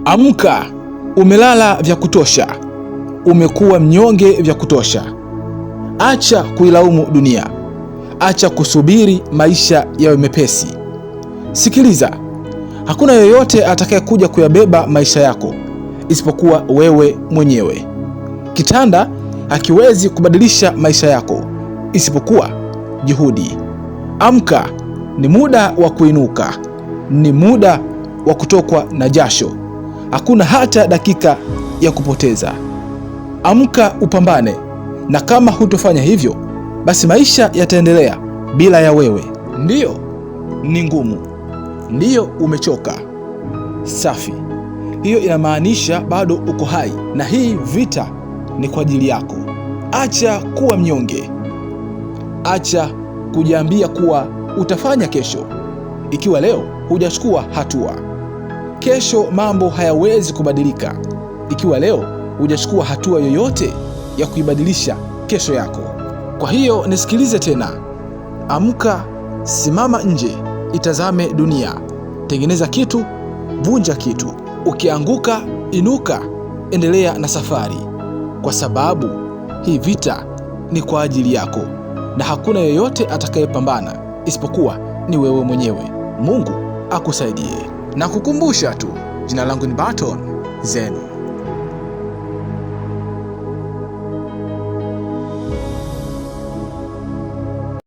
Amka, umelala vya kutosha, umekuwa mnyonge vya kutosha. Acha kuilaumu dunia, acha kusubiri maisha yawe mepesi. Sikiliza, hakuna yoyote atakayekuja kuyabeba maisha yako isipokuwa wewe mwenyewe. Kitanda hakiwezi kubadilisha maisha yako isipokuwa juhudi. Amka, ni muda wa kuinuka, ni muda wa kutokwa na jasho. Hakuna hata dakika ya kupoteza. Amka upambane, na kama hutofanya hivyo, basi maisha yataendelea bila ya wewe. Ndiyo, ni ngumu. Ndiyo, umechoka. Safi. Hiyo inamaanisha bado uko hai, na hii vita ni kwa ajili yako. Acha kuwa mnyonge. Acha kujiambia kuwa utafanya kesho, ikiwa leo hujachukua hatua. Kesho mambo hayawezi kubadilika ikiwa leo hujachukua hatua yoyote ya kuibadilisha kesho yako. Kwa hiyo nisikilize tena. Amka, simama nje, itazame dunia. Tengeneza kitu, vunja kitu. Ukianguka, inuka, endelea na safari, kwa sababu hii vita ni kwa ajili yako, na hakuna yeyote atakayepambana isipokuwa ni wewe mwenyewe. Mungu akusaidie. Na kukumbusha tu, jina langu ni Barton Zeno.